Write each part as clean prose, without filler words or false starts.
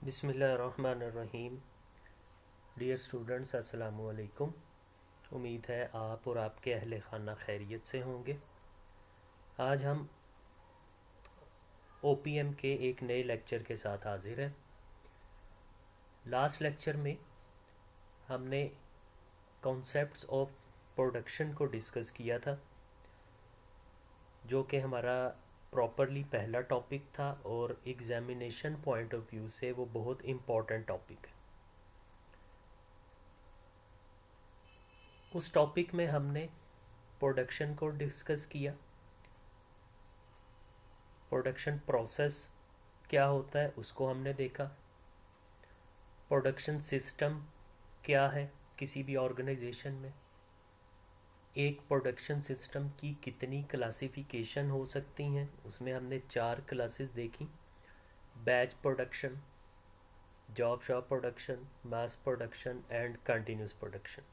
बिस्मिल्लाहिर्रहमानिर्रहीम। Dear students, अस्सलामु अलैकुम। उम्मीद है आप और आपके अहले खाना खैरियत से होंगे। आज हम ओपीएम के एक नए लेक्चर के साथ हाजिर हैं। लास्ट लेक्चर में हमने कॉन्सेप्ट्स ऑफ प्रोडक्शन को डिस्कस किया था, जो कि हमारा प्रॉपरली पहला टॉपिक था और एग्ज़ामिनेशन पॉइंट ऑफ व्यू से वो बहुत इम्पॉर्टेंट टॉपिक है। उस टॉपिक में हमने प्रोडक्शन को डिस्कस किया। प्रोडक्शन प्रोसेस क्या होता है उसको हमने देखा। प्रोडक्शन सिस्टम क्या है किसी भी ऑर्गेनाइजेशन में। एक प्रोडक्शन सिस्टम की कितनी क्लासिफिकेशन हो सकती हैं, उसमें हमने 4 क्लासेस देखी। Batch production, job shop production, mass production and continuous production.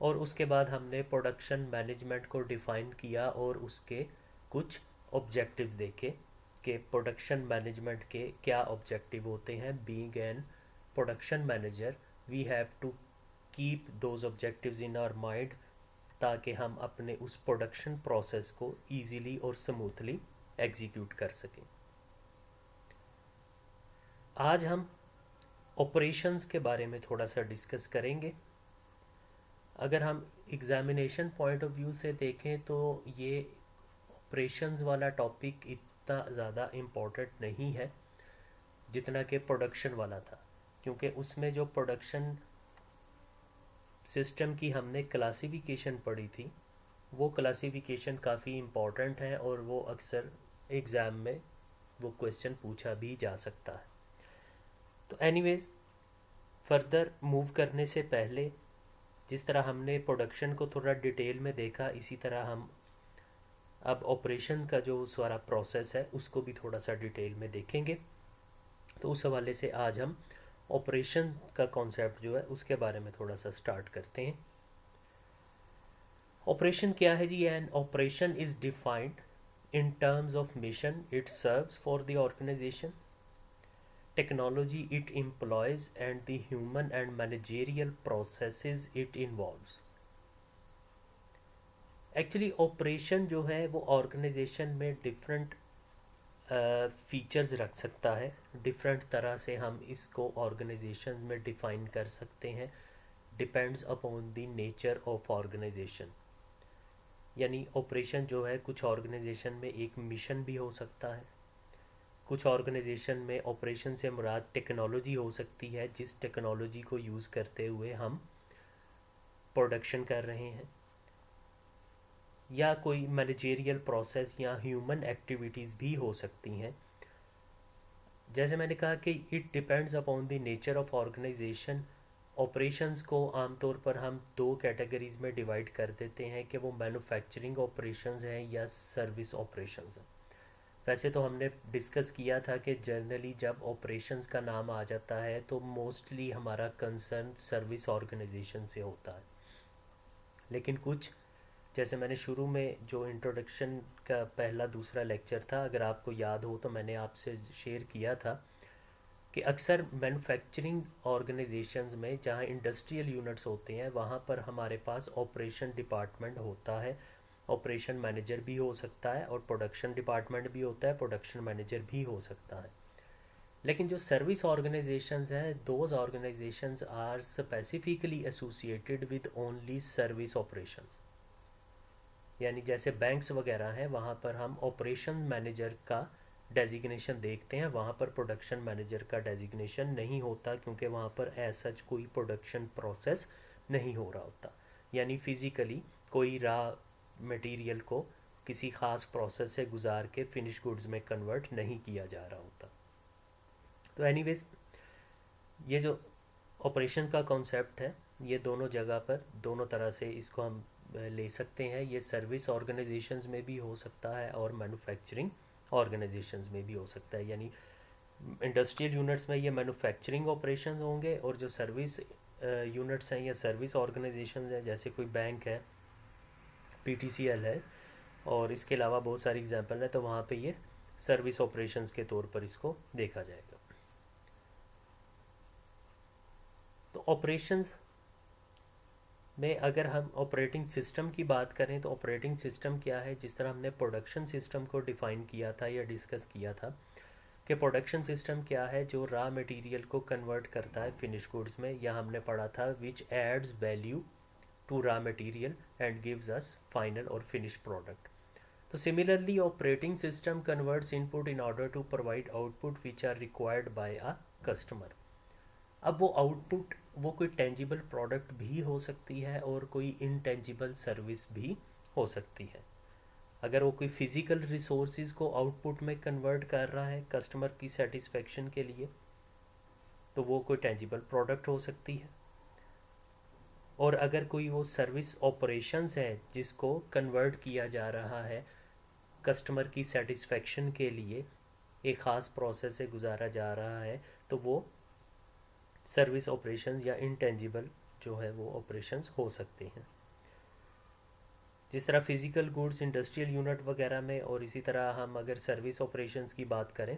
और उसके बाद हमने प्रोडक्शन मैनेजमेंट को डिफ़ाइन किया और उसके कुछ ऑब्जेक्टिव्स देखे कि प्रोडक्शन मैनेजमेंट के क्या ऑब्जेक्टिव होते हैं। Being an production manager we have to keep those objectives in our mind, ताकि हम अपने उस प्रोडक्शन प्रोसेस को ईजीली और स्मूथली एग्जीक्यूट कर सकें। आज हम ऑपरेशंस के बारे में थोड़ा सा डिस्कस करेंगे। अगर हम एग्ज़ामिनेशन पॉइंट ऑफ व्यू से देखें तो ये ऑपरेशंस वाला टॉपिक इतना ज़्यादा इम्पोर्टेंट नहीं है जितना कि प्रोडक्शन वाला था, क्योंकि उसमें जो प्रोडक्शन सिस्टम की हमने क्लासिफिकेशन पढ़ी थी वो क्लासिफिकेशन काफ़ी इम्पोर्टेंट है और वो अक्सर एग्ज़ाम में वो क्वेश्चन पूछा भी जा सकता है। तो एनीवेज, फर्दर मूव करने से पहले जिस तरह हमने प्रोडक्शन को थोड़ा डिटेल में देखा, इसी तरह हम अब ऑपरेशन का जो सारा प्रोसेस है उसको भी थोड़ा सा डिटेल में देखेंगे। तो उस हवाले से आज हम ऑपरेशन का कॉन्सेप्ट जो है उसके बारे में थोड़ा सा स्टार्ट करते हैं। ऑपरेशन क्या है जी? An operation is defined in terms of mission it serves for the organization, technology it employs, and the human and managerial processes it involves. Actually operation जो है वो ऑर्गेनाइजेशन में डिफरेंट फीचर्स रख सकता है। डिफरेंट तरह से हम इसको ऑर्गेनाइजेशन में डिफ़ाइन कर सकते हैं, depends upon the nature of organisation. यानी ऑपरेशन जो है कुछ ऑर्गेनाइजेशन में एक मिशन भी हो सकता है, कुछ ऑर्गेनाइजेशन में ऑपरेशन से मुराद टेक्नोलॉजी हो सकती है, जिस टेक्नोलॉजी को यूज़ करते हुए हम प्रोडक्शन कर रहे हैं, या कोई मैनेजेरियल प्रोसेस या ह्यूमन एक्टिविटीज़ भी हो सकती हैं। जैसे मैंने कहा कि it depends upon the nature of organisation. Operations को आमतौर पर हम 2 कैटेगरीज़ में डिवाइड कर देते हैं कि वो मैन्युफैक्चरिंग ऑपरेशंस हैं या सर्विस ऑपरेशंस हैं। वैसे तो हमने डिस्कस किया था कि जनरली जब ऑपरेशंस का नाम आ जाता है तो मोस्टली हमारा कंसर्न सर्विस ऑर्गेनाइजेशन से होता है, लेकिन कुछ, जैसे मैंने शुरू में जो इंट्रोडक्शन का पहला दूसरा लेक्चर था, अगर आपको याद हो तो मैंने आपसे शेयर किया था कि अक्सर मैन्युफैक्चरिंग ऑर्गेनाइजेशंस में जहाँ इंडस्ट्रियल यूनिट्स होते हैं वहाँ पर हमारे पास ऑपरेशन डिपार्टमेंट होता है। ऑपरेशन मैनेजर भी हो सकता है और प्रोडक्शन डिपार्टमेंट भी होता है, प्रोडक्शन मैनेजर भी हो सकता है। लेकिन जो सर्विस ऑर्गेनाइजेशंस हैं, those organisations are specifically associated with only service operations. यानी जैसे बैंक्स वगैरह हैं वहाँ पर हम ऑपरेशन मैनेजर का डेजिग्नेशन देखते हैं, वहाँ पर प्रोडक्शन मैनेजर का डेजिग्नेशन नहीं होता, क्योंकि वहाँ पर ऐसा कोई प्रोडक्शन प्रोसेस नहीं हो रहा होता। यानी फिज़िकली कोई रॉ मटेरियल को किसी ख़ास प्रोसेस से गुजार के फिनिश गुड्स में कन्वर्ट नहीं किया जा रहा होता। तो एनीवेज, ये जो ऑपरेशन का कॉन्सेप्ट है ये दोनों जगह पर दोनों तरह से इसको हम ले सकते हैं। ये सर्विस ऑर्गेनाइजेशंस में भी हो सकता है और मैन्युफैक्चरिंग ऑर्गेनाइजेशंस में भी हो सकता है। यानी इंडस्ट्रियल यूनिट्स में ये मैन्युफैक्चरिंग ऑपरेशंस होंगे, और जो सर्विस यूनिट्स हैं या सर्विस ऑर्गेनाइजेशंस हैं, जैसे कोई बैंक है, पीटीसीएल है, और इसके अलावा बहुत सारी एग्जांपल है, तो वहाँ पे ये सर्विस ऑपरेशंस के तौर पर इसको देखा जाएगा। तो ऑपरेशंस में अगर हम ऑपरेटिंग सिस्टम की बात करें तो ऑपरेटिंग सिस्टम क्या है, जिस तरह हमने प्रोडक्शन सिस्टम को डिफ़ाइन किया था या डिस्कस किया था कि प्रोडक्शन सिस्टम क्या है, जो रॉ मटेरियल को कन्वर्ट करता है फिनिश गुड्स में, या हमने पढ़ा था which adds value to raw material and gives us final और फिनिश प्रोडक्ट। तो similarly operating system converts input in order to provide output which are required by a customer. अब वो आउटपुट वो कोई टेंजिबल प्रोडक्ट भी हो सकती है और कोई इनटेंजिबल सर्विस भी हो सकती है। अगर वो कोई फिज़िकल रिसोर्सेज को आउटपुट में कन्वर्ट कर रहा है कस्टमर की सेटिस्फेक्शन के लिए, तो वो कोई टेंजिबल प्रोडक्ट हो सकती है। और अगर कोई वो सर्विस ऑपरेशंस है जिसको कन्वर्ट किया जा रहा है कस्टमर की सेटिस्फेक्शन के लिए, एक ख़ास प्रोसेस से गुजारा जा रहा है, तो वो सर्विस ऑपरेशंस या इनटेंजिबल जो है वो ऑपरेशंस हो सकते हैं। जिस तरह फिज़िकल गुड्स इंडस्ट्रियल यूनिट वगैरह में, और इसी तरह हम अगर सर्विस ऑपरेशंस की बात करें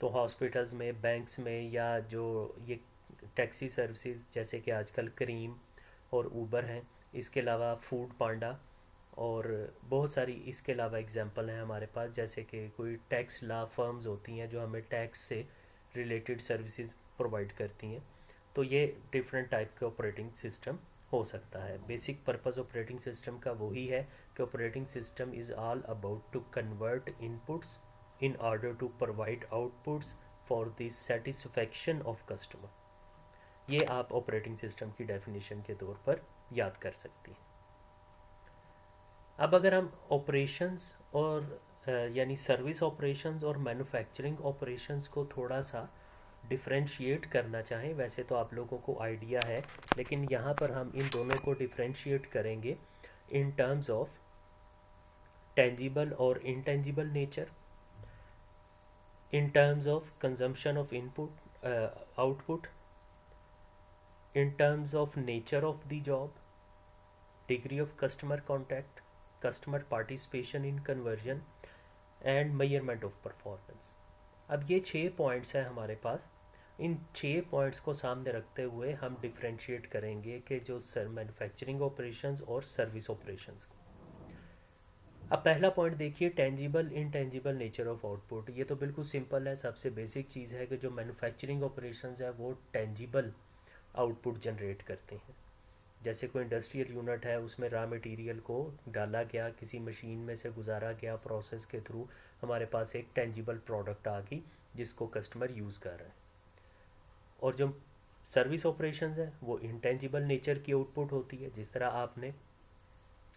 तो हॉस्पिटल्स में, बैंक्स में, या जो ये टैक्सी सर्विसेज जैसे कि आजकल करीम और ऊबर हैं, इसके अलावा फूड पांडा और बहुत सारी इसके अलावा एग्जांपल हैं हमारे पास, जैसे कि कोई टैक्स लॉ फर्म्स होती हैं जो हमें टैक्स से रिलेटेड सर्विसेज प्रोवाइड करती हैं। तो ये डिफरेंट टाइप के ऑपरेटिंग सिस्टम हो सकता है। बेसिक पर्पस ऑपरेटिंग सिस्टम का वही है कि operating system is all about to convert inputs in order to provide outputs for the satisfaction of customer. ये आप ऑपरेटिंग सिस्टम की डेफिनेशन के तौर पर याद कर सकती हैं। अब अगर हम ऑपरेशंस और यानी सर्विस ऑपरेशंस और मैन्युफैक्चरिंग ऑपरेशंस को थोड़ा सा डिफरेंशिएट करना चाहें, वैसे तो आप लोगों को आइडिया है, लेकिन यहाँ पर हम इन दोनों को डिफरेंशिएट करेंगे इन टर्म्स ऑफ टेंजिबल और intangible nature, in terms of consumption of input output, in terms of nature of the job, degree of customer contact, customer participation in conversion and measurement of performance. अब ये 6 points हैं हमारे पास। इन 6 points को सामने रखते हुए हम डिफरेंशिएट करेंगे कि जो मैन्युफैक्चरिंग ऑपरेशंस और सर्विस ऑपरेशंस को। अब पहला पॉइंट देखिए, tangible intangible nature of output. ये तो बिल्कुल सिंपल है, सबसे बेसिक चीज़ है कि जो मैन्युफैक्चरिंग ऑपरेशंस है वो टेंजिबल आउटपुट जनरेट करते हैं। जैसे कोई इंडस्ट्रियल यूनिट है, उसमें रॉ मटेरियल को डाला गया, किसी मशीन में से गुजारा गया, प्रोसेस के थ्रू हमारे पास एक टेंजिबल प्रोडक्ट आ गई जिसको कस्टमर यूज़ कर रहा है। और जो सर्विस ऑपरेशंस है वो इंटेंजिबल नेचर की आउटपुट होती है। जिस तरह आपने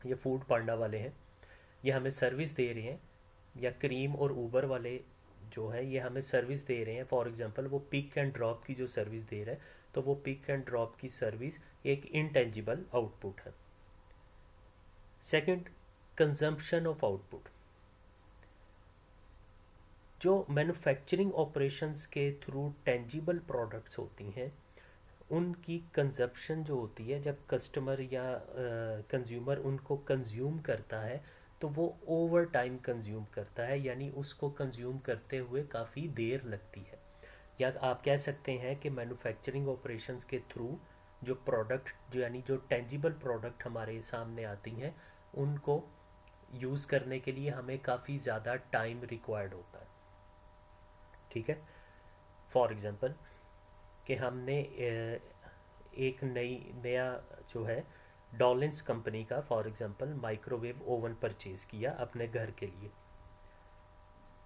ये फूड पांडा वाले हैं, ये हमें सर्विस दे रहे हैं, या क्रीम और ऊबर वाले जो है ये हमें सर्विस दे रहे हैं। फॉर एग्जांपल वो पिक एंड ड्रॉप की जो सर्विस दे रहे हैं, तो वो पिक एंड ड्रॉप की सर्विस एक इंटेंजिबल आउटपुट है। Second, consumption of output. जो मैन्युफैक्चरिंग ऑपरेशंस के थ्रू टेंजिबल प्रोडक्ट्स होती हैं, उनकी कंजप्शन जो होती है, जब कस्टमर या कंज्यूमर उनको कंज्यूम करता है तो वो ओवर टाइम कंज्यूम करता है, यानी उसको कंज्यूम करते हुए काफ़ी देर लगती है। या आप कह सकते हैं कि मैन्युफैक्चरिंग ऑपरेशंस के थ्रू जो प्रोडक्ट जो यानी जो टेंजिबल प्रोडक्ट हमारे सामने आती हैं, उनको यूज़ करने के लिए हमें काफ़ी ज़्यादा टाइम रिक्वायर्ड होता है। ठीक है, फॉर एग्ज़ाम्पल कि हमने एक नया जो है डॉलिंस कंपनी का for example microwave oven purchase किया अपने घर के लिए।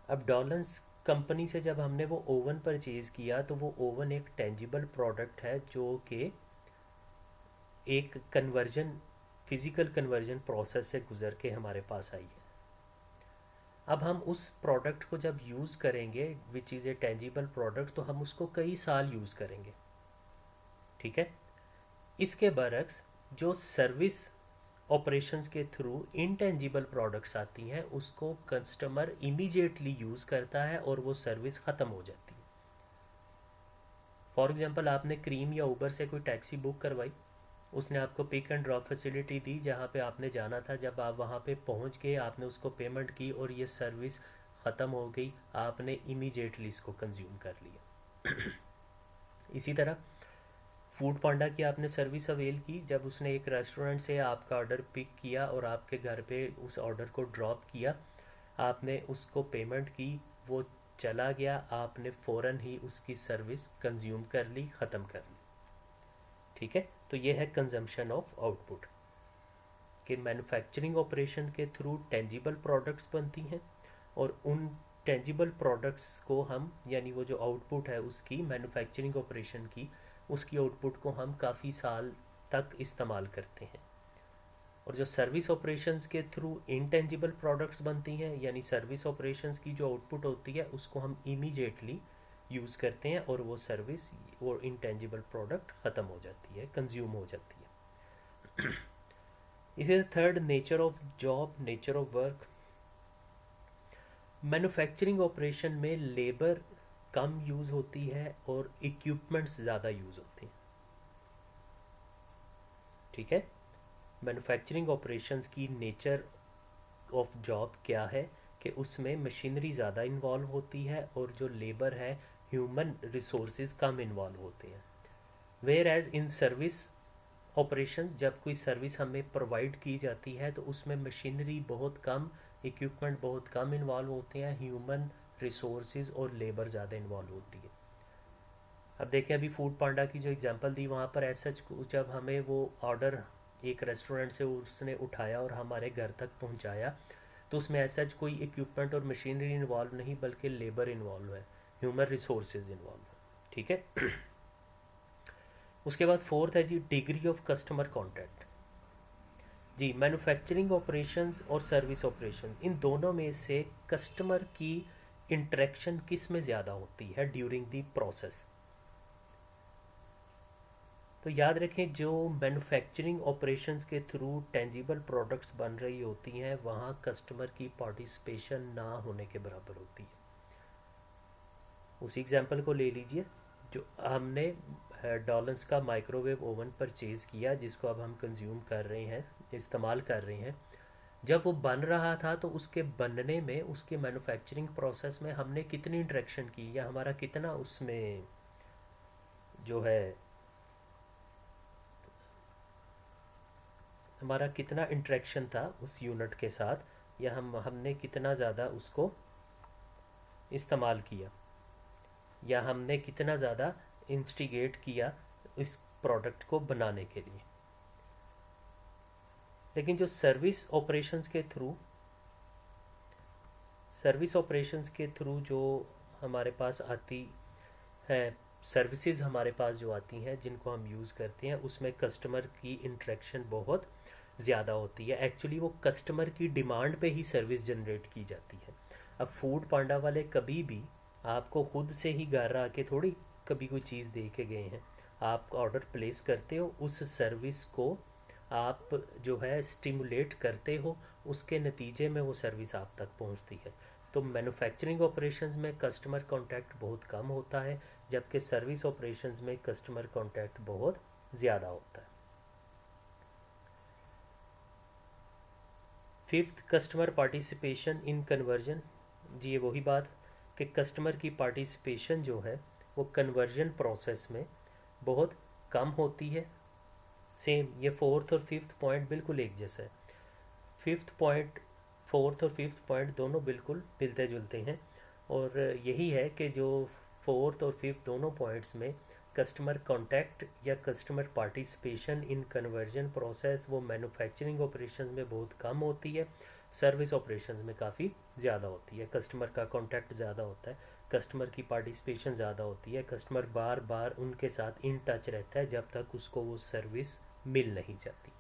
अब डॉलिंस कंपनी से जब हमने वो ओवन परचेज़ किया तो वो ओवन एक टेंजिबल प्रोडक्ट है जो कि एक कन्वर्जन, फिज़िकल कन्वर्जन प्रोसेस से गुज़र के हमारे पास आई है। अब हम उस प्रोडक्ट को जब यूज़ करेंगे, which is a tangible product, तो हम उसको कई साल यूज़ करेंगे। ठीक है, इसके बरक्स जो सर्विस ऑपरेशंस के थ्रू इनटेंजिबल प्रोडक्ट्स आती हैं, उसको कस्टमर इमीडिएटली यूज़ करता है और वो सर्विस ख़त्म हो जाती है। फॉर एग्जांपल आपने क्रीम या ऊबर से कोई टैक्सी बुक करवाई, उसने आपको पिक एंड ड्रॉप फैसिलिटी दी जहाँ पे आपने जाना था। जब आप वहाँ पे पहुँच गए, आपने उसको पेमेंट की और ये सर्विस ख़त्म हो गई, आपने इमीडिएटली इसको कंज्यूम कर लिया। इसी तरह फूड पांडा की आपने सर्विस अवेल की, जब उसने एक रेस्टोरेंट से आपका ऑर्डर पिक किया और आपके घर पे उस ऑर्डर को ड्रॉप किया, आपने उसको पेमेंट की, वो चला गया, आपने फ़ौरन ही उसकी सर्विस कंज्यूम कर ली, ख़त्म कर ली। ठीक है, तो ये है कंजम्पशन ऑफ आउटपुट कि मैन्युफैक्चरिंग ऑपरेशन के थ्रू टेंजिबल प्रोडक्ट्स बनती हैं और उन टेंजिबल प्रोडक्ट्स को हम, यानी वो जो आउटपुट है उसकी मैन्युफैक्चरिंग ऑपरेशन की, उसकी आउटपुट को हम काफ़ी साल तक इस्तेमाल करते हैं। और जो सर्विस ऑपरेशंस के थ्रू इनटेंजिबल प्रोडक्ट्स बनती हैं, यानी सर्विस ऑपरेशंस की जो आउटपुट होती है उसको हम इमीडिएटली यूज़ करते हैं और वो सर्विस, वो इनटेंजिबल प्रोडक्ट ख़त्म हो जाती है, कंज्यूम हो जाती है। इसी third, nature of job, nature of work. Manufacturing operation में लेबर कम यूज़ होती है और इक्विपमेंट्स ज़्यादा यूज़ होते हैं। ठीक है, मैन्युफैक्चरिंग ऑपरेशंस की नेचर ऑफ जॉब क्या है कि उसमें मशीनरी ज़्यादा इन्वॉल्व होती है और जो लेबर है, ह्यूमन रिसोर्सेज कम इन्वॉल्व होते हैं। Where as in service operation, जब कोई सर्विस हमें प्रोवाइड की जाती है तो उसमें मशीनरी बहुत कम, इक्विपमेंट बहुत कम इन्वॉल्व होते हैं, ह्यूमन रिसोर्सेज और लेबर ज़्यादा इन्वॉल्व होती है। अब देखें, अभी फूड पांडा की जो एग्जांपल दी, वहाँ पर ऐसा जब हमें वो ऑर्डर एक रेस्टोरेंट से उसने उठाया और हमारे घर तक पहुँचाया, तो उसमें ऐसा कोई इक्विपमेंट और मशीनरी इन्वॉल्व नहीं, बल्कि लेबर इन्वॉल्व है, ह्यूमन रिसोर्सेज इन्वॉल्व है। ठीक है। उसके बाद फोर्थ है जी, डिग्री ऑफ कस्टमर कॉन्टैक्ट। जी, मैन्युफैक्चरिंग ऑपरेशंस और सर्विस ऑपरेशन, इन दोनों में से कस्टमर की इंटरेक्शन किस में ज़्यादा होती है ड्यूरिंग द प्रोसेस? तो याद रखें, जो मैन्युफैक्चरिंग ऑपरेशंस के थ्रू टेंजिबल प्रोडक्ट्स बन रही होती हैं, वहाँ कस्टमर की पार्टिसिपेशन ना होने के बराबर होती है। उसी एग्जांपल को ले लीजिए, जो हमने डॉलर्स का माइक्रोवेव ओवन परचेज़ किया, जिसको अब हम कंज्यूम कर रहे हैं, इस्तेमाल कर रहे हैं। जब वो बन रहा था तो उसके बनने में, उसके मैन्युफैक्चरिंग प्रोसेस में हमने कितनी इंटरेक्शन की, या हमारा कितना उसमें जो है, हमारा कितना इंटरेक्शन था उस यूनिट के साथ, या हमने कितना ज़्यादा उसको इस्तेमाल किया, या हमने कितना ज़्यादा इंस्टिगेट किया इस प्रोडक्ट को बनाने के लिए। लेकिन जो सर्विस ऑपरेशंस के थ्रू जो हमारे पास आती है, सर्विसेज हमारे पास जो आती हैं जिनको हम यूज़ करते हैं, उसमें कस्टमर की इंटरेक्शन बहुत ज़्यादा होती है। एक्चुअली वो कस्टमर की डिमांड पे ही सर्विस जनरेट की जाती है। अब फूड पांडा वाले कभी भी आपको खुद से ही घर आके थोड़ी कभी कोई चीज़ दे के गए हैं। आप ऑर्डर प्लेस करते हो, उस सर्विस को आप जो है स्टिमुलेट करते हो, उसके नतीजे में वो सर्विस आप तक पहुंचती है। तो मैन्युफैक्चरिंग ऑपरेशंस में कस्टमर कांटेक्ट बहुत कम होता है, जबकि सर्विस ऑपरेशंस में कस्टमर कांटेक्ट बहुत ज़्यादा होता है। Fifth, customer participation in conversion. जी, ये वही बात कि कस्टमर की पार्टिसिपेशन जो है वो कन्वर्जन प्रोसेस में बहुत कम होती है। सेम, ये फोर्थ और फिफ्थ पॉइंट बिल्कुल एक जैसा है। फोर्थ और फिफ्थ पॉइंट दोनों बिल्कुल मिलते जुलते हैं, और यही है कि जो फोर्थ और फिफ्थ दोनों पॉइंट्स में कस्टमर कांटेक्ट या customer participation in conversion process, वो मैन्युफैक्चरिंग ऑपरेशन में बहुत कम होती है, सर्विस ऑपरेशन में काफ़ी ज़्यादा होती है। कस्टमर का कांटेक्ट ज़्यादा होता है, कस्टमर की पार्टिसिपेशन ज़्यादा होती है, कस्टमर बार बार उनके साथ इन टच रहता है जब तक उसको वो सर्विस मिल नहीं जाती।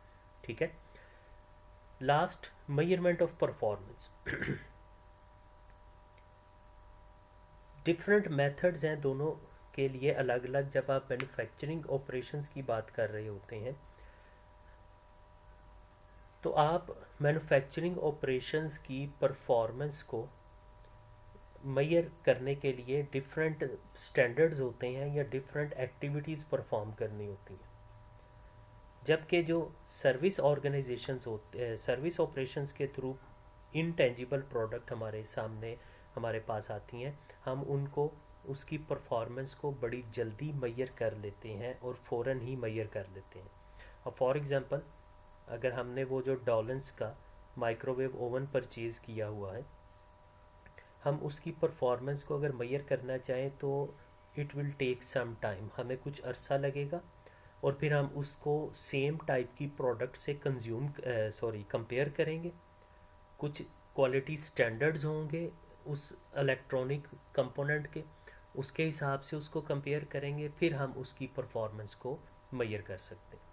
ठीक है। Last, measurement of performance. Different methods हैं दोनों के लिए अलग अलग। जब आप मैन्युफैक्चरिंग ऑपरेशंस की बात कर रहे होते हैं तो आप मैन्युफैक्चरिंग ऑपरेशंस की परफॉर्मेंस को मेजर करने के लिए डिफरेंट स्टैंडर्ड्स होते हैं या डिफरेंट एक्टिविटीज़ परफॉर्म करनी होती हैं। जबकि जो सर्विस ऑर्गेनाइजेशंस होते हैं, सर्विस ऑपरेशंस के थ्रू इनटेंजिबल प्रोडक्ट हमारे सामने हमारे पास आती हैं, हम उनको उसकी परफॉर्मेंस को बड़ी जल्दी मैयर कर लेते हैं और फ़ौरन ही मैयर कर लेते हैं। अब फॉर एग्ज़ाम्पल, अगर हमने वो जो डॉलेंस का माइक्रोवेव ओवन परचेज़ किया हुआ है, हम उसकी परफॉर्मेंस को अगर मैयर करना चाहें तो it will take some time, हमें कुछ अरसा लगेगा, और फिर हम उसको सेम टाइप की प्रोडक्ट से कंपेयर करेंगे। कुछ क्वालिटी स्टैंडर्ड्स होंगे उस इलेक्ट्रॉनिक कंपोनेंट के, उसके हिसाब से उसको कंपेयर करेंगे, फिर हम उसकी परफॉर्मेंस को मैयर कर सकते हैं।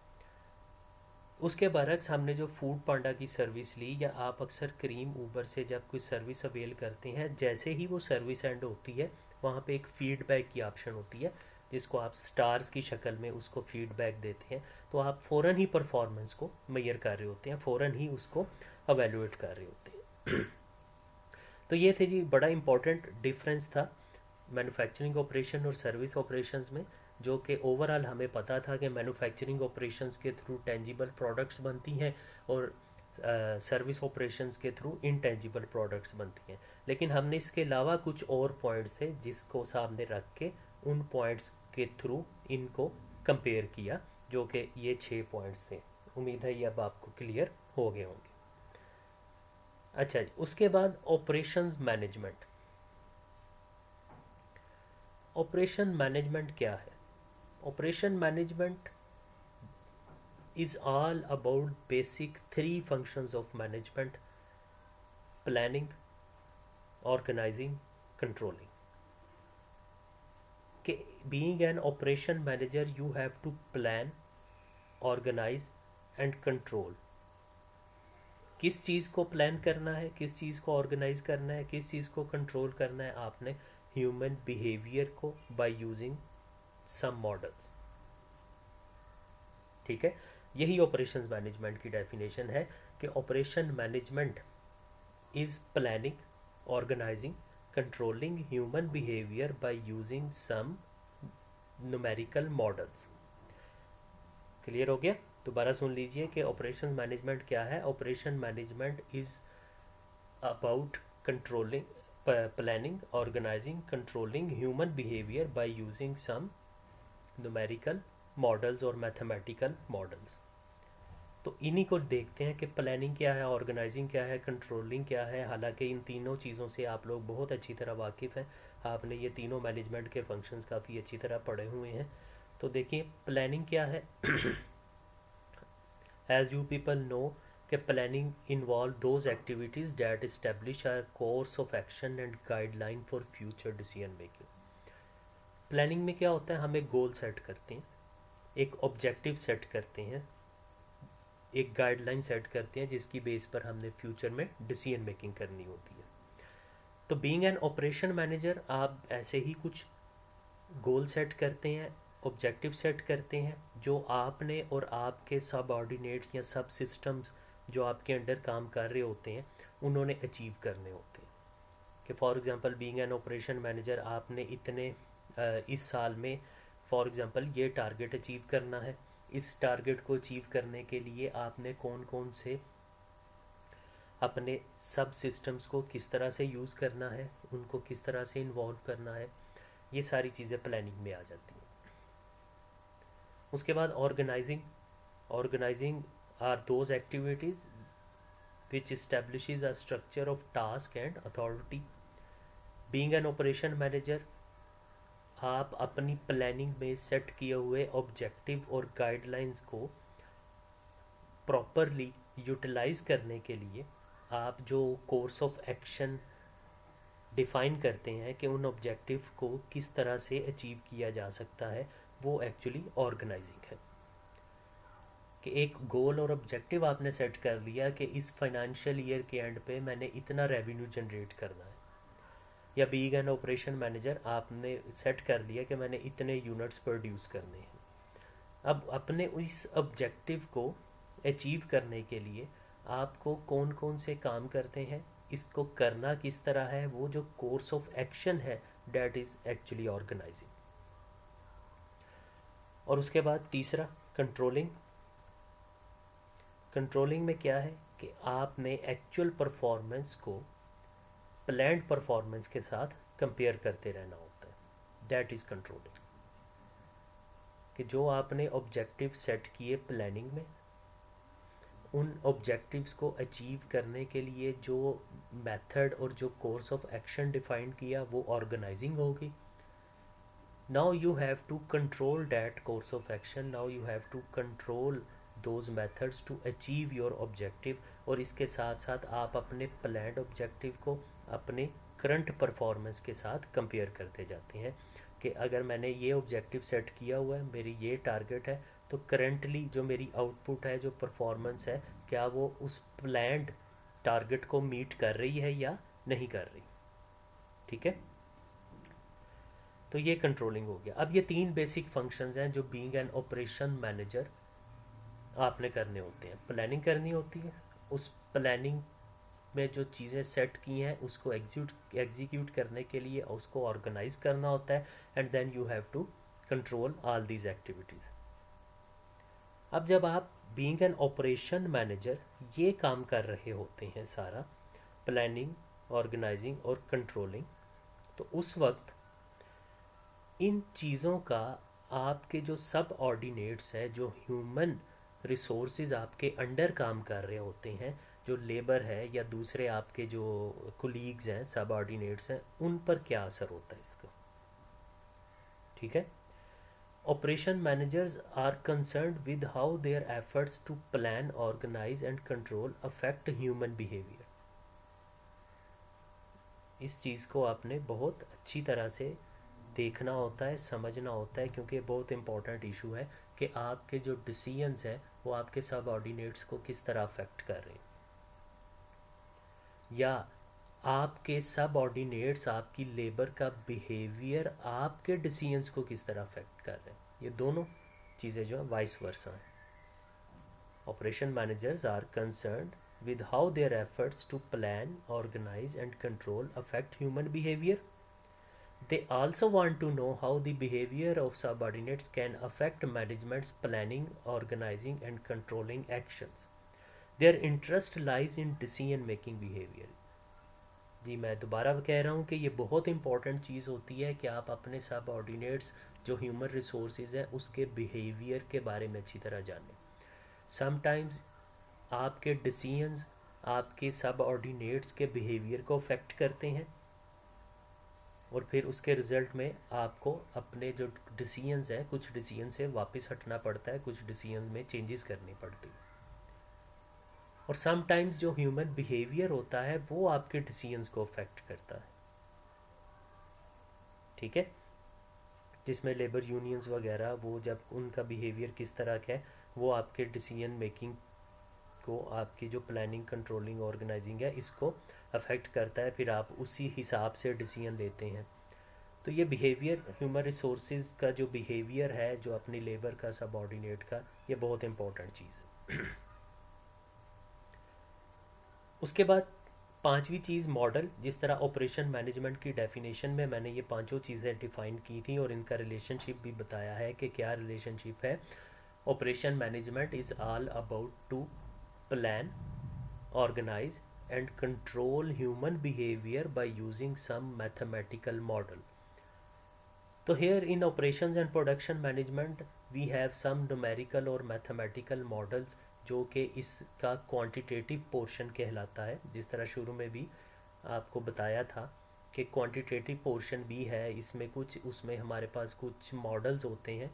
उसके बरक्स हमने जो फूड पांडा की सर्विस ली, या आप अक्सर करीम ऊबर से जब कोई सर्विस अवेल करते हैं, जैसे ही वो सर्विस एंड होती है वहाँ पे एक फीडबैक की ऑप्शन होती है, जिसको आप स्टार्स की शक्ल में उसको फीडबैक देते हैं, तो आप फ़ौरन ही परफॉर्मेंस को मैयर कर रहे होते हैं, फ़ौरन ही उसको अवेलुएट कर रहे होते हैं। तो ये थे जी, बड़ा इंपॉर्टेंट डिफरेंस था मैन्युफैक्चरिंग ऑपरेशन और सर्विस ऑपरेशंस में, जो कि ओवरऑल हमें पता था कि मैन्युफैक्चरिंग ऑपरेशंस के थ्रू टेंजिबल प्रोडक्ट्स बनती हैं और सर्विस ऑपरेशंस के थ्रू इनटेंजिबल प्रोडक्ट्स बनती हैं। लेकिन हमने इसके अलावा कुछ और पॉइंट्स थे जिसको सामने रख के उन पॉइंट्स के थ्रू इनको कंपेयर किया, जो कि ये 6 पॉइंट्स थे। उम्मीद है ये अब आपको क्लियर हो गए होंगे। अच्छा जी, उसके बाद ऑपरेशंस मैनेजमेंट। ऑपरेशन मैनेजमेंट क्या है? Operation management is all about basic 3 functions of management: planning, organizing, controlling. Being an operation manager, you have to plan, organize and control. किस चीज़ को प्लान करना है, किस चीज़ को ऑर्गेनाइज करना है, किस चीज़ को कंट्रोल करना है आपने? ह्यूमन बिहेवियर को बाय यूजिंग सम मॉडल्स। ठीक है, यही ऑपरेशंस मैनेजमेंट की डेफिनेशन है कि operation management is planning, organising, controlling human behaviour by using some numerical models. Clear हो गया? दोबारा सुन लीजिए कि ऑपरेशन मैनेजमेंट क्या है। Operation management is about controlling, planning, organising, controlling human behaviour by using some numerical models और mathematical models. तो इन्हीं को देखते हैं कि प्लानिंग क्या है, ऑर्गेनाइजिंग क्या है, कंट्रोलिंग क्या है। हालांकि इन तीनों चीज़ों से आप लोग बहुत अच्छी तरह वाकिफ़ हैं, आपने ये तीनों मैनेजमेंट के फंक्शंस काफ़ी अच्छी तरह पढ़े हुए हैं। तो देखिए प्लानिंग क्या है। एज यू पीपल नो कि planning involve those activities that establish our course of action and guideline for future decision making. Planning में क्या होता है, हम एक गोल सेट करते हैं, एक ऑब्जेक्टिव सेट करते हैं, एक गाइडलाइन सेट करते हैं, जिसकी बेस पर हमने फ्यूचर में डिसीजन मेकिंग करनी होती है। तो बीइंग एन ऑपरेशन मैनेजर, आप ऐसे ही कुछ गोल सेट करते हैं, ऑब्जेक्टिव सेट करते हैं, जो आपने और आपके सब ऑर्डिनेट्स या सब सिस्टम्स जो आपके अंडर काम कर रहे होते हैं उन्होंने अचीव करने होते हैं। कि for example being an operation manager, आपने इतने इस साल में फॉर एग्जांपल ये टारगेट अचीव करना है। इस टारगेट को अचीव करने के लिए आपने कौन कौन से अपने सब सिस्टम्स को किस तरह से यूज़ करना है, उनको किस तरह से इन्वॉल्व करना है, ये सारी चीज़ें प्लानिंग में आ जाती हैं। उसके बाद organizing. Organizing are those activities which establishes a structure of task and authority. Being an operation manager, आप अपनी प्लानिंग में सेट किए हुए ऑब्जेक्टिव और गाइडलाइंस को प्रॉपरली यूटिलाइज करने के लिए आप जो कोर्स ऑफ एक्शन डिफ़ाइन करते हैं कि उन ऑब्जेक्टिव को किस तरह से अचीव किया जा सकता है, वो एक्चुअली ऑर्गेनाइजिंग है। कि एक गोल और ऑब्जेक्टिव आपने सेट कर लिया कि इस फाइनेंशियल ईयर के एंड पे मैंने इतना रेवेन्यू जनरेट करना है, या बीइंग एन ऑपरेशन मैनेजर आपने सेट कर लिया कि मैंने इतने यूनिट्स प्रोड्यूस करने हैं। अब अपने इस ऑब्जेक्टिव को अचीव करने के लिए आपको कौन कौन से काम करते हैं, इसको करना किस तरह है, वो जो कोर्स ऑफ एक्शन है डैट इज़ एक्चुअली ऑर्गेनाइजिंग। और उसके बाद तीसरा कंट्रोलिंग। कंट्रोलिंग में क्या है कि आपने एक्चुअल परफॉर्मेंस को प्लान्ड परफॉर्मेंस के साथ कंपेयर करते रहना होता है। That is controlling. कि जो आपने ऑब्जेक्टिव सेट किए प्लानिंग में, उन ऑब्जेक्टिव्स को अचीव करने के लिए जो मेथड और जो कोर्स ऑफ एक्शन डिफाइन किया वो ऑर्गेनाइजिंग होगी। Now you have to control that course of action, now you have to control those methods to achieve your objective. और इसके साथ साथ आप अपने प्लान्ड ऑब्जेक्टिव को अपने करंट परफॉर्मेंस के साथ कंपेयर करते जाते हैं कि अगर मैंने ये ऑब्जेक्टिव सेट किया हुआ है, मेरी ये टारगेट है, तो करेंटली जो मेरी आउटपुट है, जो परफॉर्मेंस है, क्या वो उस प्लान्ड टारगेट को मीट कर रही है या नहीं कर रही। ठीक है, तो ये कंट्रोलिंग हो गया। अब ये तीन बेसिक फंक्शंस हैं जो बीइंग एन ऑपरेशन मैनेजर आपने करने होते हैं। प्लानिंग करनी होती है, उस प्लानिंग में जो चीज़ें सेट की हैं उसको एग्जीक्यूट करने के लिए उसको ऑर्गेनाइज करना होता है, and then you have to control all these activities. अब जब आप बीइंग एन ऑपरेशन मैनेजर ये काम कर रहे होते हैं सारा, प्लानिंग, ऑर्गेनाइजिंग और कंट्रोलिंग, तो उस वक्त इन चीज़ों का आपके जो सब ऑर्डिनेट्स है, जो ह्यूमन रिसोर्सेज आपके अंडर काम कर रहे होते हैं, जो लेबर है या दूसरे आपके जो कोलीग्स हैं, सब ऑर्डिनेट्स हैं, उन पर क्या असर होता है इसका। ठीक है, operation managers are concerned with how their efforts to plan, organise and control affect human behaviour. इस चीज़ को आपने बहुत अच्छी तरह से देखना होता है, समझना होता है, क्योंकि बहुत इम्पॉर्टेंट इशू है कि आपके जो डिसीजंस हैं वो आपके सब ऑर्डिनेट्स को किस तरह अफेक्ट कर रहे हैं, या आपके सब ऑर्डिनेट्स, आपकी लेबर का बिहेवियर आपके डिसीजंस को किस तरह अफेक्ट कर रहे हैं। ये दोनों चीज़ें जो है वाइस वर्सा हैं। Operation managers are concerned with how their efforts to plan, organize and control affect human behavior. They also want to know how the behavior of subordinates can affect management's planning, organizing and controlling actions. Their interest lies in decision making behavior. जी, मैं दोबारा कह रहा हूँ कि ये बहुत important चीज़ होती है कि आप अपने सब ऑर्डिनेट्स जो ह्यूमन रिसोर्सेज हैं उसके बिहेवियर के बारे में अच्छी तरह जानें। समटाइम्स आपके डिसीजंस आपके सब ऑर्डिनेट्स के बिहेवियर को अफेक्ट करते हैं, और फिर उसके रिज़ल्ट में आपको अपने जो डिसीजंस हैं, कुछ डिसीजन से वापस हटना पड़ता है, कुछ डिसीजंस में चेंजेस करनी पड़ती है। और समटाइम्स जो ह्यूमन बिहेवियर होता है वो आपके डिसीजंस को अफेक्ट करता है। ठीक है, जिसमें लेबर यूनियंस वगैरह, वो जब उनका बिहेवियर किस तरह का है वो आपके डिसीजन मेकिंग को, आपकी जो प्लानिंग, कंट्रोलिंग, ऑर्गेनाइजिंग है, इसको अफेक्ट करता है। फिर आप उसी हिसाब से डिसीजन लेते हैं। तो ये बिहेवियर, ह्यूमन रिसोर्सेज का जो बिहेवियर है, जो अपनी लेबर का, सबऑर्डिनेट का, ये बहुत इंपॉर्टेंट चीज़ है। उसके बाद पांचवी चीज़ मॉडल। जिस तरह ऑपरेशन मैनेजमेंट की डेफिनेशन में मैंने ये पांचों चीज़ें डिफाइन की थी और इनका रिलेशनशिप भी बताया है कि क्या रिलेशनशिप है। Operation management is all about to plan, organize and control human behavior by using some mathematical model. So here in operations and production management we have some numerical और mathematical models जो कि इसका quantitative portion कहलाता है। जिस तरह शुरू में भी आपको बताया था कि क्वांटिटेटिव पोर्शन भी है इसमें कुछ, उसमें हमारे पास कुछ मॉडल्स होते हैं,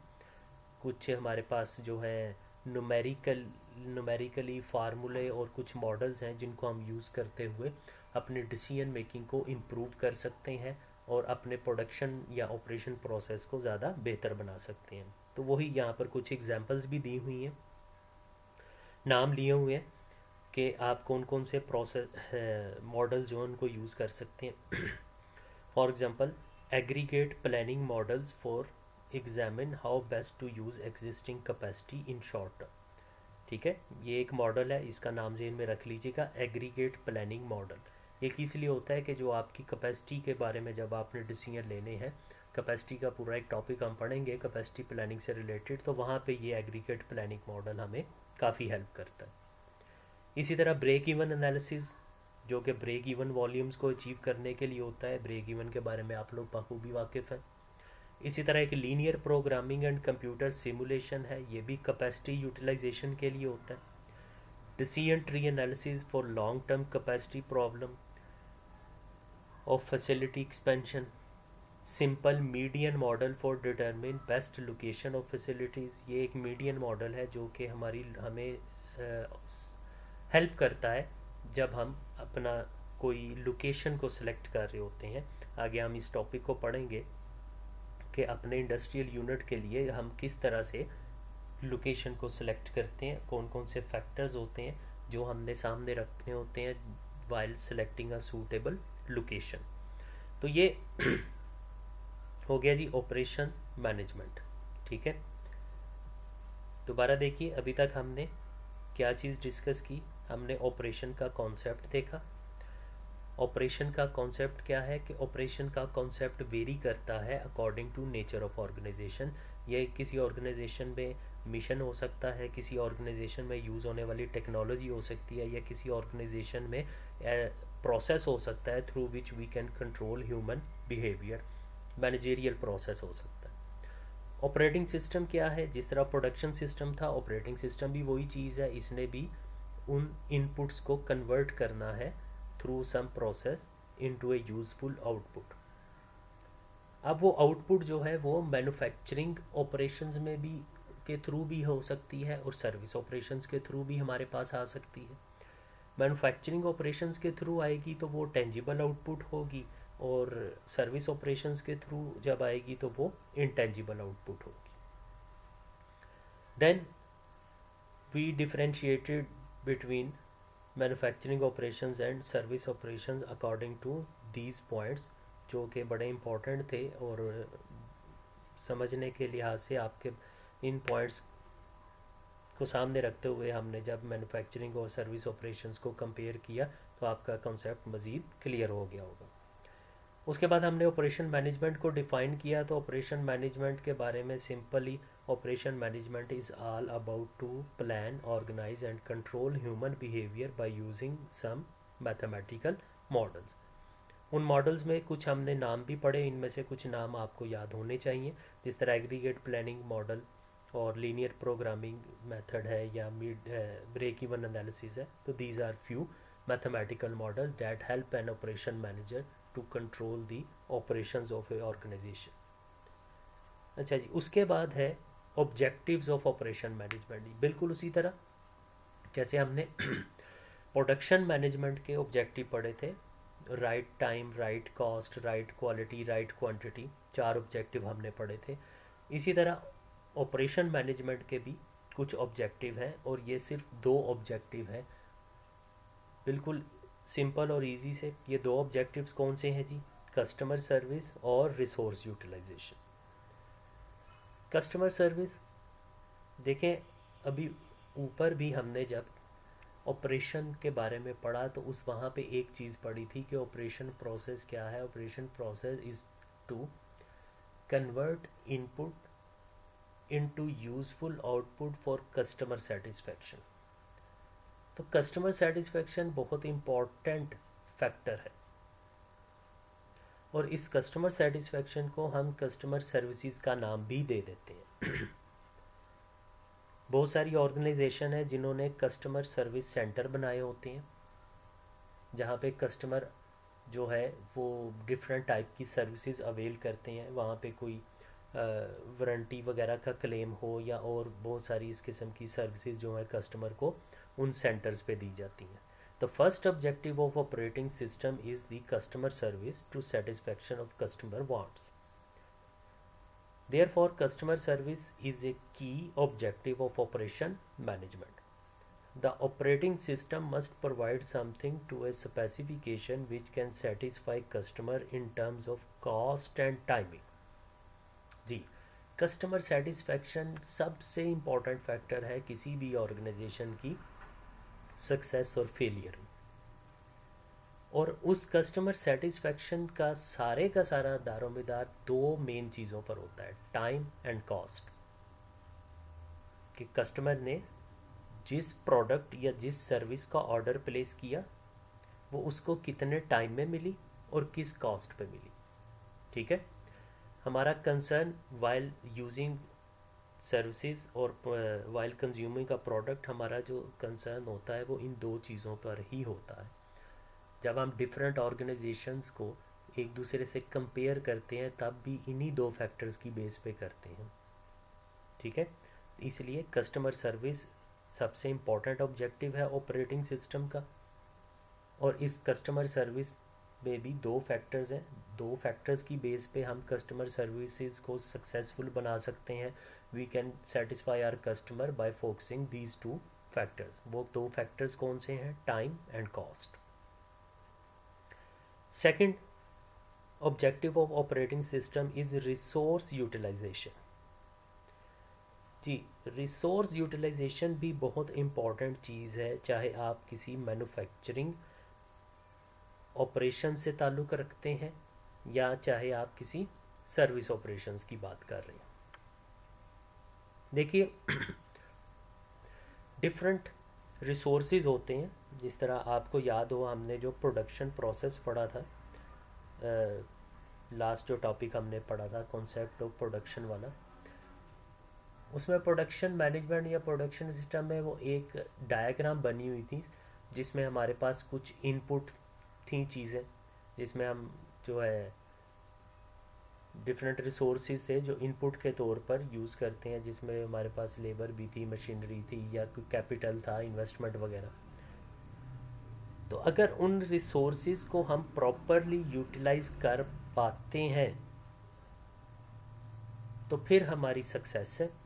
कुछ हमारे पास जो है नुमेरिकली फार्मूले और कुछ मॉडल्स हैं जिनको हम यूज़ करते हुए अपने डिसीजन मेकिंग को इम्प्रूव कर सकते हैं और अपने प्रोडक्शन या ऑपरेशन प्रोसेस को ज़्यादा बेहतर बना सकते हैं। तो वही यहाँ पर कुछ एग्जांपल्स भी दी हुई हैं, नाम लिए हुए हैं कि आप कौन कौन से प्रोसेस मॉडल्स जो उनको यूज़ कर सकते हैं। For example, aggregate planning models for examine how best to use existing capacity in short term. ठीक है, ये एक मॉडल है, इसका नाम ज़हन में रख लीजिएगा, एग्रीगेट प्लानिंग मॉडल। ये इसलिए होता है कि जो आपकी कैपेसिटी के बारे में जब आपने डिसीजन लेने हैं, कैपेसिटी का पूरा एक टॉपिक हम पढ़ेंगे कैपेसिटी प्लानिंग से रिलेटेड, तो वहाँ पे ये एग्रीगेट प्लानिंग मॉडल हमें काफ़ी हेल्प करता है। इसी तरह ब्रेक इवन एनालिसिस जो कि ब्रेक इवन वॉल्यूम्स को अचीव करने के लिए होता है। ब्रेक इवन के बारे में आप लोग बखूबी वाकिफ़ हैं। इसी तरह एक linear programming and computer simulation है, ये भी कैपेसिटी यूटिलाइजेशन के लिए होता है। Decision tree analysis for long term capacity problem of facility expansion. Simple median model for determine best location of facilities, ये एक मीडियन मॉडल है जो कि हमें हेल्प करता है जब हम अपना कोई लोकेशन को सिलेक्ट कर रहे होते हैं। आगे हम इस टॉपिक को पढ़ेंगे कि अपने इंडस्ट्रियल यूनिट के लिए हम किस तरह से लोकेशन को सिलेक्ट करते हैं, कौन कौन से फैक्टर्स होते हैं जो हमने सामने रखने होते हैं while selecting a suitable location. तो ये हो गया जी ऑपरेशन मैनेजमेंट। ठीक है, दोबारा देखिए, अभी तक हमने क्या चीज़ डिस्कस की? हमने ऑपरेशन का कॉन्सेप्ट देखा। ऑपरेशन का कॉन्सेप्ट क्या है कि ऑपरेशन का कॉन्सेप्ट वेरी करता है according to nature of organisation. ये किसी ऑर्गेनाइजेशन में मिशन हो सकता है, किसी ऑर्गेनाइजेशन में यूज़ होने वाली टेक्नोलॉजी हो सकती है, या किसी ऑर्गेनाइजेशन में प्रोसेस हो सकता है through which we can control human behaviour. Managerial process हो सकता है। ऑपरेटिंग सिस्टम क्या है? जिस तरह प्रोडक्शन सिस्टम था, ऑपरेटिंग सिस्टम भी वही चीज़ है। इसने भी उन इनपुट्स को कन्वर्ट करना है through some process into a useful output. अब वो आउटपुट जो है वो मैन्युफैक्चरिंग ऑपरेशंस में भी के थ्रू भी हो सकती है और सर्विस ऑपरेशंस के थ्रू भी हमारे पास आ सकती है। मैन्युफैक्चरिंग ऑपरेशंस के थ्रू आएगी तो वो टेंजिबल आउटपुट होगी, और सर्विस ऑपरेशंस के थ्रू जब आएगी तो वो इनटेंजिबल आउटपुट होगी। Then we differentiated between manufacturing operations and service operations according to these points, जो कि बड़े इंपॉर्टेंट थे और समझने के लिहाज से आपके इन पॉइंट्स को सामने रखते हुए हमने जब मैन्युफैक्चरिंग और सर्विस ऑपरेशंस को कंपेयर किया तो आपका कॉन्सेप्ट मज़ीद क्लियर हो गया होगा। उसके बाद हमने ऑपरेशन मैनेजमेंट को डिफ़ाइन किया। तो ऑपरेशन मैनेजमेंट के बारे में simply, operation management is all about to plan, organise and control human behaviour by using some mathematical models. उन मॉडल्स में कुछ हमने नाम भी पढ़े, इनमें से कुछ नाम आपको याद होने चाहिए, जिस तरह एग्रीगेट प्लानिंग मॉडल और लीनियर प्रोग्रामिंग मेथड है, या ब्रेक इवन एनालिसिस है। तो these are few mathematical model that help an operation manager to control the operations of a organisation. अच्छा जी, उसके बाद है ऑब्जेक्टिव्स ऑफ ऑपरेशन मैनेजमेंट। बिल्कुल उसी तरह जैसे हमने प्रोडक्शन मैनेजमेंट के ऑब्जेक्टिव पढ़े थे, right time, right cost, right quality, right quantity, 4 objective हमने पढ़े थे। इसी तरह ऑपरेशन मैनेजमेंट के भी कुछ ऑब्जेक्टिव हैं, और ये सिर्फ 2 ऑब्जेक्टिव हैं। बिल्कुल सिंपल और इजी से ये 2 ऑब्जेक्टिव्स कौन से हैं जी? कस्टमर सर्विस और रिसोर्स यूटिलाइजेशन। कस्टमर सर्विस देखें, अभी ऊपर भी हमने जब ऑपरेशन के बारे में पढ़ा तो उस वहाँ पे एक चीज़ पढ़ी थी कि ऑपरेशन प्रोसेस क्या है। Operation process is to convert input into useful output for customer satisfaction. तो कस्टमर सेटिस्फैक्शन बहुत इम्पॉर्टेंट फैक्टर है, और इस कस्टमर सेटिस्फैक्शन को हम कस्टमर सर्विसेज का नाम भी दे देते हैं। बहुत सारी ऑर्गेनाइजेशन है जिन्होंने कस्टमर सर्विस सेंटर बनाए होते हैं, जहाँ पे कस्टमर जो है वो डिफरेंट टाइप की सर्विसेज अवेल करते हैं। वहाँ पे कोई वारंटी वगैरह का क्लेम हो, या और बहुत सारी इस किस्म की सर्विसेज जो है कस्टमर को उन सेंटर्स पे दी जाती हैं। The first objective of operating system is the customer service to satisfaction of customer wants. Therefore, customer service is a key objective of operation management. The operating system must provide something to a specification which can satisfy customer in terms of cost and timing. जी, customer satisfaction सबसे important factor है किसी भी organisation की success और failure में। और उस कस्टमर सेटिस्फैक्शन का सारा दारोमदार 2 मेन चीज़ों पर होता है, टाइम एंड कॉस्ट। कि कस्टमर ने जिस प्रोडक्ट या जिस सर्विस का ऑर्डर प्लेस किया वो उसको कितने टाइम में मिली और किस कॉस्ट पे मिली। ठीक है, हमारा कंसर्न वाइल यूजिंग सर्विसेज और वाइल कंज्यूमिंग का प्रोडक्ट, हमारा जो कंसर्न होता है वो इन दो चीज़ों पर ही होता है। जब हम डिफरेंट ऑर्गेनाइजेशंस को एक दूसरे से कंपेयर करते हैं तब भी इन्हीं दो फैक्टर्स की बेस पे करते हैं। ठीक है, इसलिए कस्टमर सर्विस सबसे इम्पॉर्टेंट ऑब्जेक्टिव है ऑपरेटिंग सिस्टम का। और इस कस्टमर सर्विस में भी दो फैक्टर्स हैं, दो फैक्टर्स की बेस पे हम कस्टमर सर्विसेज को सक्सेसफुल बना सकते हैं। We can satisfy our customer by focusing these two factors. वो दो फैक्टर्स कौन से हैं? Time and cost. Second objective of operating system is resource utilisation. जी, रिसोर्स यूटिलाइजेशन भी बहुत इम्पॉर्टेंट चीज़ है, चाहे आप किसी मैन्युफैक्चरिंग ऑपरेशन से ताल्लुक़ रखते हैं या चाहे आप किसी सर्विस ऑपरेशंस की बात कर रहे हैं। देखिए डिफरेंट रिसोर्सेज होते हैं। जिस तरह आपको याद हो, हमने जो प्रोडक्शन प्रोसेस पढ़ा था, लास्ट जो टॉपिक हमने पढ़ा था कॉन्सेप्ट ऑफ प्रोडक्शन वाला, उसमें प्रोडक्शन मैनेजमेंट या प्रोडक्शन सिस्टम में वो एक डायग्राम बनी हुई थी जिसमें हमारे पास कुछ इनपुट थी चीज़ें, जिसमें हम जो है डिफरेंट रिसोर्सेज थे जो इनपुट के तौर पर यूज़ करते हैं, जिसमें हमारे पास लेबर भी थी, मशीनरी थी या कोई कैपिटल था, इन्वेस्टमेंट वगैरह। तो अगर उन रिसोर्सेज को हम प्रॉपरली यूटिलाइज कर पाते हैं तो फिर हमारी सक्सेस है।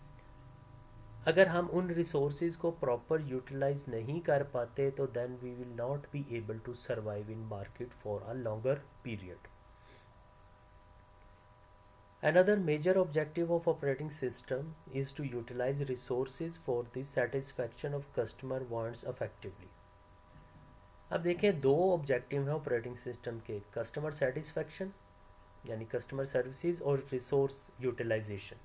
अगर हम उन रिसोर्सेज को प्रॉपर यूटिलाइज नहीं कर पाते तो then we will not be able to survive in market for a longer period. Another major objective of operating system is to utilize resources for the satisfaction of customer wants effectively. अब देखें, दो objective हैं operating system के, customer satisfaction यानी customer services और resource utilisation.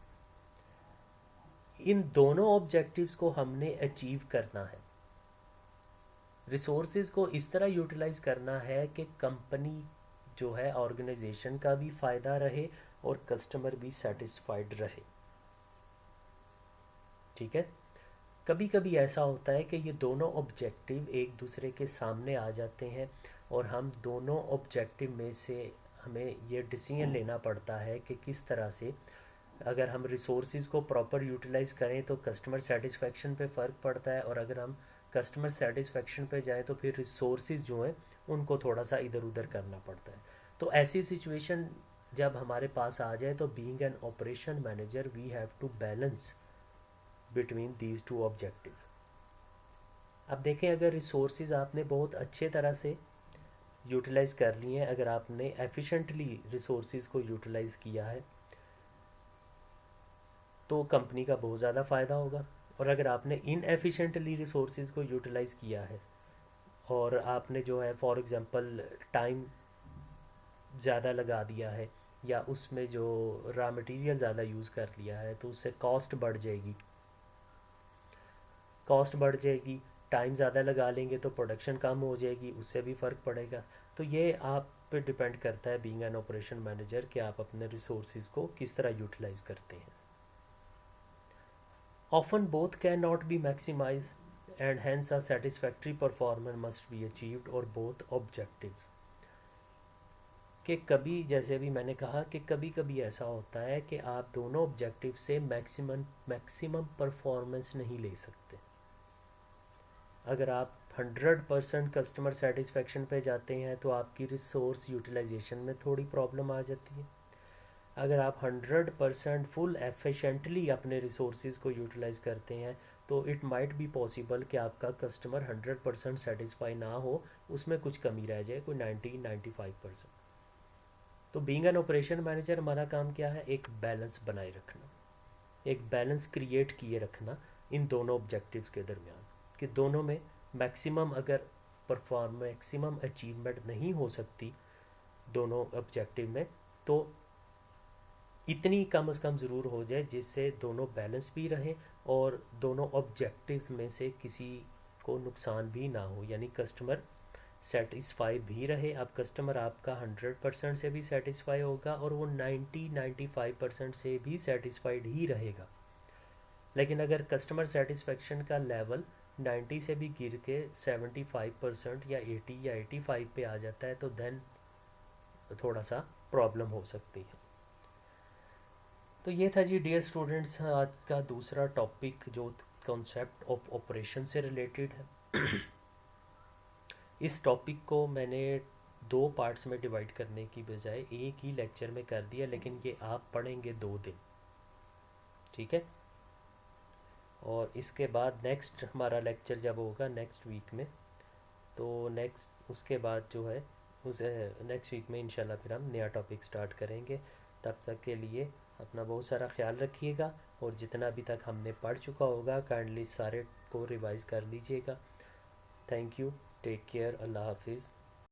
इन दोनों objectives को हमने अचीव करना है। रिसोर्सेज को इस तरह यूटिलाइज करना है कि कंपनी जो है ऑर्गेनाइजेशन का भी फ़ायदा रहे और कस्टमर भी सेटिस्फाइड रहे। ठीक है, कभी कभी ऐसा होता है कि ये दोनों ऑब्जेक्टिव एक दूसरे के सामने आ जाते हैं और हम दोनों ऑब्जेक्टिव में से हमें ये डिसीजन लेना पड़ता है कि किस तरह से, अगर हम रिसोर्सेज को प्रॉपर यूटिलाइज करें तो कस्टमर सेटिस्फेक्शन पे फ़र्क पड़ता है, और अगर हम कस्टमर सेटिस्फेक्शन पे जाएं तो फिर रिसोर्सेज जो हैं उनको थोड़ा सा इधर उधर करना पड़ता है। तो ऐसी सिचुएशन जब हमारे पास आ जाए तो being an operation manager we have to balance between these two objectives. अब देखें, अगर रिसोर्सेज आपने बहुत अच्छे तरह से यूटिलाइज कर लिए हैं, अगर आपने एफिशिएंटली रिसोर्सेज को यूटिलाइज किया है तो कंपनी का बहुत ज़्यादा फ़ायदा होगा। और अगर आपने इनएफिशिएंटली रिसोर्सेज को यूटिलाइज किया है और आपने जो है फॉर एग्जांपल टाइम ज़्यादा लगा दिया है या उसमें जो रॉ मटेरियल ज़्यादा यूज़ कर लिया है तो उससे कॉस्ट बढ़ जाएगी। टाइम ज़्यादा लगा लेंगे तो प्रोडक्शन कम हो जाएगी, उससे भी फ़र्क पड़ेगा। तो ये आप पे डिपेंड करता है बीइंग एन ऑपरेशन मैनेजर कि आप अपने रिसोर्सेज को किस तरह यूटिलाइज करते हैं। Often both can not be maximise and hence a satisfactory performance must be achieved और बोथ ऑब्जेक्टिव्स। कि कभी, जैसे भी मैंने कहा कि कभी कभी ऐसा होता है कि आप दोनों ऑब्जेक्टिव से मैक्सिमम परफॉर्मेंस नहीं ले सकते। अगर आप 100% कस्टमर सेटिस्फेक्शन पे जाते हैं तो आपकी रिसोर्स यूटिलाइजेशन में थोड़ी प्रॉब्लम आ जाती है। अगर आप 100% फुल एफिशिएंटली अपने रिसोर्सेज को यूटिलाइज करते हैं तो इट माइट बी पॉसिबल कि आपका कस्टमर 100% सेटिस्फाई ना हो, उसमें कुछ कमी रह जाए, कोई 90-95%। तो बीइंग एन ऑपरेशन मैनेजर हमारा काम क्या है? एक बैलेंस बनाए रखना, एक बैलेंस क्रिएट किए रखना इन दोनों ऑब्जेक्टिव्स के दरमियान, कि दोनों में मैक्सिमम अगर मैक्सिमम अचीवमेंट नहीं हो सकती दोनों ऑब्जेक्टिव में तो इतनी कम से कम ज़रूर हो जाए जिससे दोनों बैलेंस भी रहें और दोनों ऑब्जेक्टिव्स में से किसी को नुकसान भी ना हो, यानी कस्टमर सेटिस्फाई भी रहे। अब कस्टमर आपका 100% से भी सेटिस्फाई होगा और वो 90-95% से भी सेटिस्फाइड ही रहेगा। लेकिन अगर कस्टमर सेटिस्फेक्शन का लेवल 90 से भी गिर के 75% या 80 या 85 पे आ जाता है तो देन थोड़ा सा प्रॉब्लम हो सकती है। तो ये था जी डियर स्टूडेंट्स आज का दूसरा टॉपिक जो कॉन्सेप्ट ऑफ ऑपरेशन से रिलेटेड है। इस टॉपिक को मैंने 2 पार्ट्स में डिवाइड करने की बजाय एक ही लेक्चर में कर दिया, लेकिन ये आप पढ़ेंगे 2 दिन, ठीक है। और इसके बाद नेक्स्ट हमारा लेक्चर जब होगा नेक्स्ट वीक में, तो नेक्स्ट उसके बाद जो है उस नेक्स्ट वीक में इंशाल्लाह फिर हम नया टॉपिक स्टार्ट करेंगे। तब तक के लिए अपना बहुत सारा ख्याल रखिएगा और जितना अभी तक हमने पढ़ चुका होगा काइंडली सारे को रिवाइज़ कर लीजिएगा। थैंक यू, टेक केयर, अल्लाह हाफिज़।